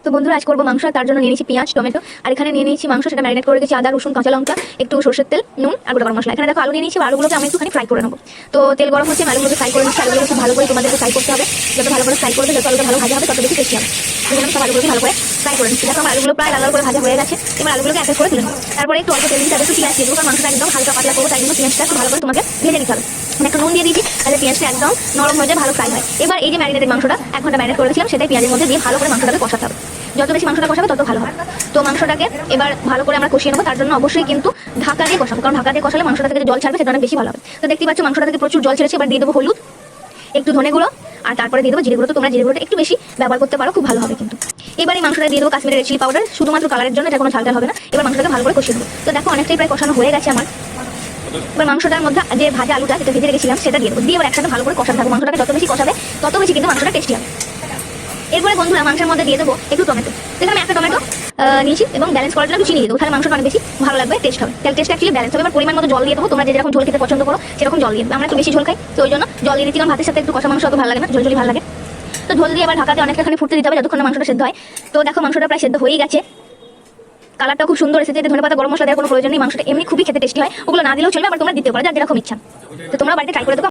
তো বন্ধুরা আজ করবো মাংস, তার জন্য নিয়ে নিয়েছি পেঁয়াজ টমেটো, আর এখানে নিয়ে নিয়েছি মাংস, সেটা ম্যারিনেট করে রেখেছি আদা রসুন কাঁচা লঙ্কা, একটু সরষের তেল, নুন আর গোটা গরম মশলা। এখানে দেখো আলু নিয়ে নিয়েছি, আলুগুলোকে আমি একটুখানি ফ্রাই করে নেবো। তো তেল গরম হচ্ছে, আলুগুলোকে ফ্রাই করে নিচ্ছি। আলুগুলো খুব ভালো করে তোমাদেরকে ফ্রাই করতে হবে, যত ভালো করে ফ্রাই করবে যত আলুটা ভালো ভাজা হবে তত বেশি টেস্টি হবে। সেজন্য সব আলুগুলোকে ভালো করে ফ্রাই করে নিচ্ছি। দেখো আমার আলুগুলো প্রায় লাল লাল করে ভাজা হয়ে গেছে। এবার আলুগুলোকে এক এক করে তুলে নেবো। তারপরে একটু অল্প তেল দিয়ে একটু পেঁয়াজ দিয়ে দেবো, কারণ মাংসটা একদম হালকা পাতলা করবো, তাই জন্য পেঁয়াজটা একটু ভালো করে তোমাকে ভেজে নিতে হবে। আমি একটু নুন দিয়ে দিয়েছি, তাহলে পেঁয়াজটা একদম নরম হয়ে যায়, ভালো ফ্রাই হয়। এবার এই যে ম্যারিনেটেড মাংসটা 1 ঘন্টা ম্যারিনেট করেছিলাম, সেটাই পেঁয়াজের মধ্যে দিয়ে ভালো করে মাংসটাকে কষাতে হবে। যত বেশি মাংসটা কষাবে তত ভালো হবে। তো মাংসটাকে এবার ভালো করে আমরা কষিয়ে নেবো, তার জন্য অবশ্যই কিন্তু ঢাকা দিয়ে কষাবো, কারণ ঢাকা দিয়ে কষালে মাংসটা থেকে যে জল ছাড়বে সেটা অনেক বেশি ভালো হবে। তো দেখতে পাচ্ছ মাংসটা থেকে প্রচুর জল ছেড়েছে। এবার দিয়ে দেবো হলুদ, একটু ধনে গুঁড়ো, আর তারপরে দিয়ে দেবো জিরে গুঁড়ো। তো তোমরা জিরে গুঁড়োটা একটু বেশি ব্যবহার করতে পারো, খুব ভালো হবে কিন্তু। এবার এই মাংসটা দিয়ে দেবো কাশ্মীরি রেড চিলি পাউডার, শুধুমাত্র কালারের জন্য, এটা কোনো ঝাল ঝাল হবে না। এবার মাংসটাকে ভালো করে কষিয়ে দেবো। তো দেখো অনেকটাই প্রায় কষানো হয়ে গেছে আমার। এবার মাংসটার মধ্যে যে ভাজা আলুটা যেটা ভেজে রেখেছিলাম সেটা দিয়ে দেবো, দিয়ে এবার একসাথে ভালো করে কষাতে থাকবো। মাংসটাকে যত বেশি কষাবে তত বেশি কিন্তু মাংসটা টেস্টি হবে। এরপরে বন্ধুরা মাংসের মধ্যে দিয়ে দেবো একটু টমেটো। সেখানে আমি একটা টমেটো নিয়েছি এবং ব্যালেন্স করার জন্য একটু চিনি দিয়ে দেবো, তাহলে মাংসটা অনেক বেশি ভালো লাগবে, টেস্ট হবে। তাহলে টেস্ট অ্যাকচুয়ালি ব্যালেন্স হবে। এবার পরিমাণ মতো জল দিয়ে দেবো, তোমরা যেরকম ঝোল খেতে পছন্দ করো সেরকম জল দিয়ে দেবো। আমরা একটু বেশি ঝোল খাই, তো ওই জন্য জল দিয়ে দিচ্ছি, কারণ ভাতের সাথে একটু কষা মাংস অত ভালো লাগে না, ঝোল ঝোলই ভালো লাগে। তো ঝোল দিয়ে এবার ঢাকাতে অনেকটাখানি ফুটতে দিতে হবে যতক্ষণ না মাংসটা সেদ্ধ হয়। তো দেখো মাংসটা প্রায় সেদ্ধ হয়েই গেছে, কালারটা খুব সুন্দর এসেছে। ধনেপাতা গরম মশলা দেওয়ার কোনো প্রয়োজন নেই, মাংসটা এমনি খুবই খেতে টেস্টি হয়। ওগুলো না দিলেও চলবে, আবার তোমরা দিতে পারো যার যেরকম ইচ্ছা। তো তোমরা বাড়িতে ট্রাই করে দেখো।